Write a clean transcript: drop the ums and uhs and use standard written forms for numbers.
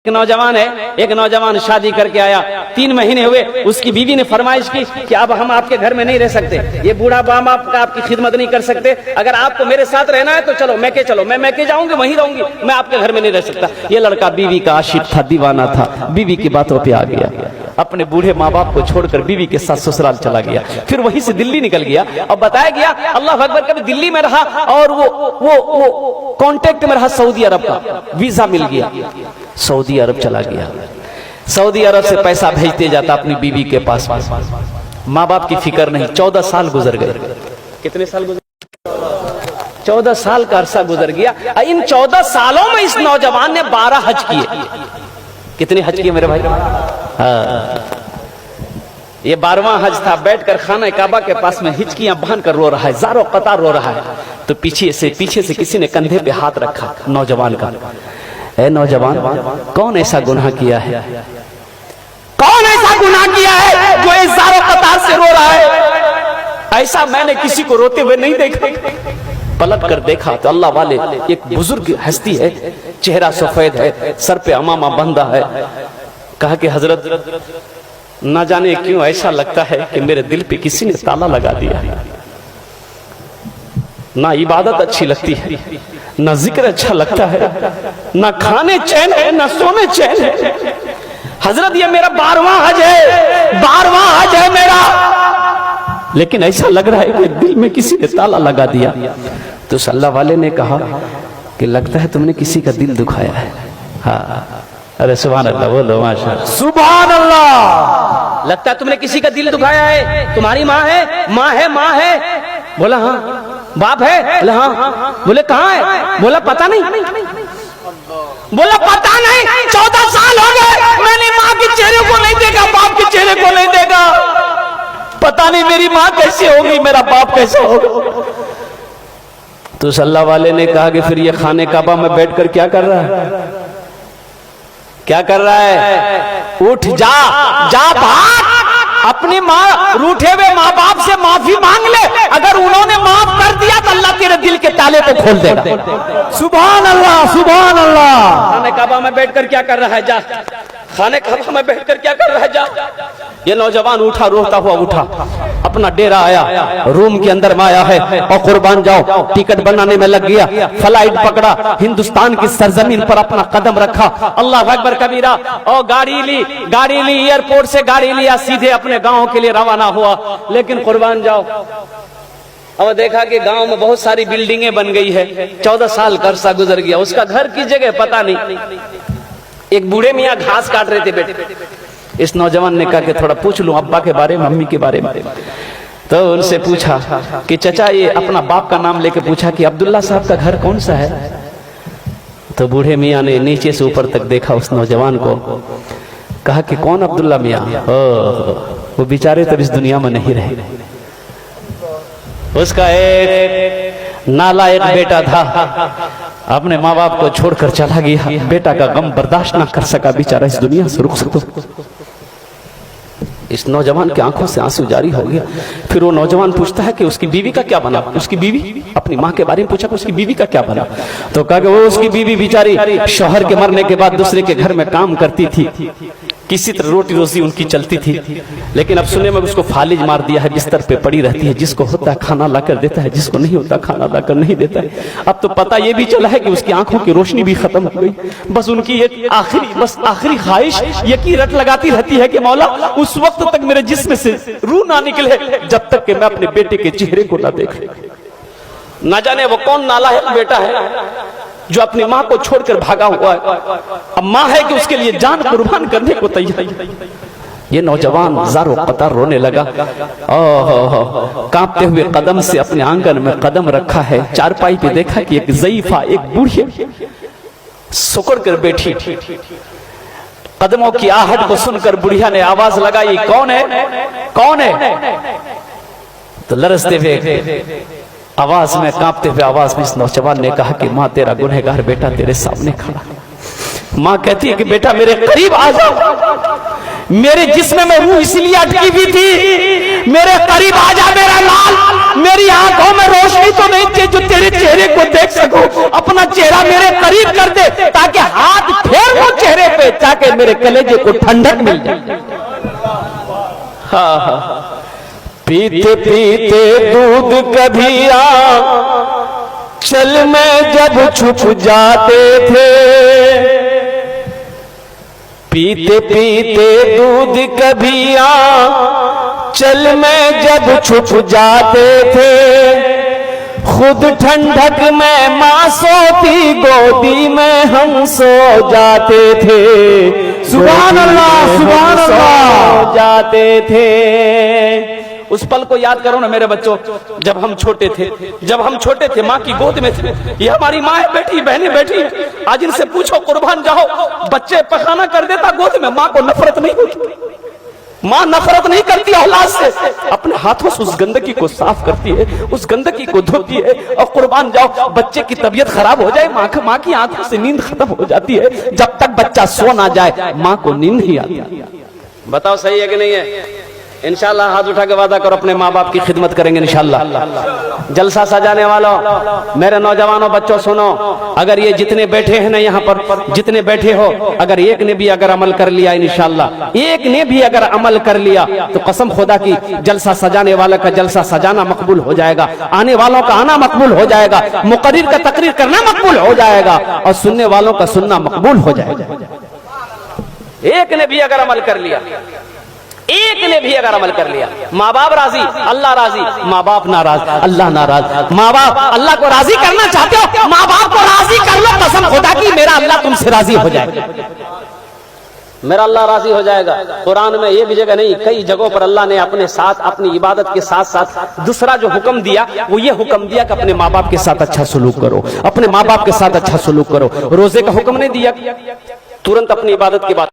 एक नौजवान है, एक नौजवान शादी करके आया, 3 महीने हुए, उसकी बीवी ने फरमाइश की कि अब हम आपके घर में नहीं रह सकते, ये बूढ़ा बाप आपका आपकी खिदमत नहीं कर सकते, अगर आपको मेरे साथ रहना है तो चलो मैके चलो, मैं मैके जाऊंगी वहीं रहूंगी, मैं आपके घर में नहीं रह सकता। ये लड़का बीवी का आशिक था, दीवाना था, बीवी की बातों पे आ गया, अपने बूढ़े माँ बाप को छोड़कर बीवी के साथ ससुराल चला गया, फिर वहीं से दिल्ली निकल गया और बताया गया अल्लाह अकबर, कभी दिल्ली में रहा और वो कांटेक्ट में रहा सऊदी अरब का, वीजा मिल गया, सऊदी अरब चला गया, सऊदी अरब से पैसा भेजते जाता अपनी बीवी के पास, माँ बाप की फिक्र नहीं। 14 साल गुजर गए। कितने साल गुजर? 14 साल का अरसा गुजर गया। इन 14 सालों में इस नौजवान ने 12 हज किए। कितने हज किए मेरे भाई? हाँ, ये 12वां हज था। बैठकर खाना काबा के पास में हिचकियां बांध कर रो रहा है, ज़ारो कतार रो रहा है, तो पीछे से किसी ने कंधे पे हाथ रखा नौजवान का। ए नौजवान, कौन ऐसा गुनाह किया है, कौन ऐसा गुनाह किया है जो इस ज़ारो कतार से रो रहा है? ऐसा मैंने किसी को रोते हुए नहीं देखा। पलट कर देखा तो अल्लाह वाले एक बुजुर्ग हस्ती है, चेहरा सफेद है, सर पे अमामा बंधा है। कहा कि हजरत, ना जाने क्यों ऐसा लगता है कि मेरे दिल पे किसी ने ताला लगा दिया, ना इबादत अच्छी लगती है, ना जिक्र अच्छा लगता है, ना खाने चैन है, ना सोने चैन है। हजरत ये मेरा 12वां हज है, 12वां हज है मेरा, लेकिन ऐसा लग रहा है कि दिल में किसी ने ताला लगा दिया। तो अल्लाह वाले ने कहा कि लगता है तुमने किसी का दिल दुखाया है। हाँ, अरे सुभान अल्लाह, बोलो माशाअल्लाह, सुभान अल्लाह। लगता है तुमने किसी का दिल दुखाया है। तुम्हारी माँ है? माँ है, माँ है। बोला हाँ। बाप है? बोला हाँ। बोले कहाँ है? बोला पता नहीं। बोला पता नहीं, 14 साल हो गए मैंने माँ के चेहरे को नहीं देखा, बाप के चेहरे को नहीं देखा, पता नहीं मेरी माँ कैसे होगी, मेरा बाप कैसे होगा। तो अल्लाह वाले ने कहा कि फिर ये खाने काबा में बैठकर क्या कर रहा है, क्या कर रहा है? उठ जा, जा भाग, अपनी माँ रूठे हुए माँ बाप से माफी मांग ले, अगर उन्होंने माफ कर दिया तो अल्लाह तेरे दिल के ताले को खोल देगा। सुभान अल्लाह, सुभान अल्लाह। खाने काबा में बैठकर क्या कर रहा है? जा, खाने काबा में बैठकर क्या कर रहा है? जा। ये नौजवान उठा, रोता हुआ उठा, अपना डेरा आया, रूम के अंदर में आया है और कुर्बान जाओ टिकट बनाने में लग गया, फ्लाइट पकड़ा, हिंदुस्तान की सरजमीन पर अपना कदम रखा, अल्लाह अकबर कबीरा, और गाड़ी ली, एयरपोर्ट से गाड़ी लिया, सीधे अपने गांव के लिए रवाना हुआ। लेकिन कुर्बान जाओ, और देखा कि गांव में बहुत सारी बिल्डिंगें बन गई है। 14 साल का अरसा गुजर गया, उसका घर की जगह पता नहीं। एक बूढ़े मियाँ घास काट रहे थे बेटे। इस नौजवान ने कहा कि थोड़ा पूछ लूं अब्बा के बारे में, मम्मी के बारे में। तो उनसे पूछा कि चचा, ये अपना बाप का नाम लेके पूछा कि अब्दुल्ला साहब का घर कौन सा है? तो बूढ़े मियाँ ने नीचे से ऊपर तक देखा उस नौजवान को, कहा कि कौन अब्दुल्ला मियाँ? वो बेचारे तब इस दुनिया में नहीं रहे। उसका एक नालायक बेटा था, अपने माँ बाप को छोड़कर चला गया, बेटा का गम बर्दाश्त ना कर सका, बेचारा इस दुनिया से रुखसत हो। इस नौजवान की आंखों से आंसू जारी हो गया। फिर वो नौजवान पूछता है कि उसकी बीवी का क्या बना? उसकी बीवी, अपनी माँ के बारे में पूछा कि उसकी बीवी का क्या बना? तो कहा कि वो उसकी बीवी बेचारी शौहर के मरने के बाद दूसरे के घर में काम करती थी, किसी तरह रोटी रोजी उनकी चलती थी, लेकिन अब सुने में उसको फालिज मार दिया है, बिस्तर पे पड़ी रहती है, जिसको होता है खाना लाकर देता है, जिसको नहीं होता खाना लाकर नहीं देता है। अब तो पता ये भी चला है कि उसकी आंखों की रोशनी भी खत्म हो गई, बस उनकी एक आखिरी ख्वाहिश ये की रट लगाती रहती है कि मौला उस वक्त तक मेरे जिस्म से रूह ना निकले जब तक कि मैं अपने बेटे के चेहरे को ना देख। ना जाने वो कौन नालायक बेटा है जो अपनी माँ को छोड़कर भागा हुआ है, अब माँ है कि उसके लिए जान कुर्बान करने को तैयार। ये नौजवान ज़ारो कतार रोने लगा, कांपते हुए कदम से अपने आंगन में कदम रखा है। चारपाई पे देखा कि एक ज़ईफा, एक बूढ़ी सुकड़ कर बैठी, कदमों की आहट को सुनकर बुढ़िया ने आवाज लगाई, कौन है, कौन है? तो लरसते हुए आवाज में, कांपते हुए आवाज में इस नौजवान ने कहा कि माँ, तेरा गुनहगार बेटा तेरे सामने खड़ा। माँ कहती है कि बेटा मेरे करीब आ जाओ, मेरे जिस्म में रूह इसलिए अटकी हुई थी मेरे करीब आ जा मेरा लाल, मेरी आंखों में रोशनी तो नहीं चाहिए जो तेरे चेहरे को देख सकूं, अपना चेहरा मेरे करीब कर दे ताकि हाथ फेर वो चेहरे पे, ताकि मेरे कलेजे को ठंडक मिल जाए। हाँ, पीते पीते दूध कभी चल में जब छुप जाते थे, पीते पीते दूध कभी चल में जब छुप जाते थे, खुद ठंडक में मां सोती गोदी में हम सो जाते थे। सुभान अल्लाह, सुभान अल्लाह जाते थे। उस पल को याद करो ना मेरे बच्चों, जब हम छोटे थे माँ की गोद में थे। ये हमारी माँ है, बैठी बहनें बैठी है। आज इनसे पूछो, कुर्बान जाओ, बच्चे पखाना कर देता गोद में, माँ को नफरत नहीं होती, माँ नफरत नहीं करती औलाद से, अपने हाथों से उस गंदगी को साफ करती है, उस गंदगी को धोती है। और कुर्बान जाओ, बच्चे की तबीयत खराब हो जाए, माँ की आंखों से नींद खत्म हो जाती है, जब तक बच्चा सो ना जाए माँ को नींद ही आती। बताओ सही है कि नहीं है? इंशाल्लाह हाथ उठा के वादा करो, अपने माँ बाप की खिदमत करेंगे इंशाल्लाह। जलसा सजाने वालों, मेरे नौजवानों, बच्चों सुनो, अगर ये जितने बैठे हैं ना यहाँ पर, जितने बैठे हो, अगर एक ने भी अगर अमल कर लिया इंशाल्लाह, एक ने भी अगर अमल कर लिया तो कसम खुदा की जलसा सजाने वाले का जलसा सजाना मकबूल हो जाएगा, आने वालों का आना मकबूल हो जाएगा, मुकर्रिर का तकरीर करना मकबूल हो जाएगा और सुनने वालों का सुनना मकबूल हो जाएगा। एक ने भी अगर अमल कर लिया, एक ने भी अगर अमल कर लिया, माँ बाप राजी, अल्लाह राजी, माँ बाप नाराज, अल्लाह नाराज। माँ बाप अल्लाह को राजी करना चाहते हो, माँ बाप को राजी कर लो, कसम खुदा की मेरा अल्लाह तुमसे राजी हो जाएगा, मेरा अल्लाह राजी हो जाएगा। कुरान में एक जगह नहीं, कई जगहों पर अल्लाह ने अपने साथ, अपनी इबादत के साथ साथ दूसरा जो हुक्म दिया वो ये हुक्म दिया कि अपने माँ बाप के साथ अच्छा सलूक करो, अपने माँ बाप के साथ अच्छा सलूक करो। रोजे का हुक्म नहीं दिया, तुरंत अपनी इबादत के बाद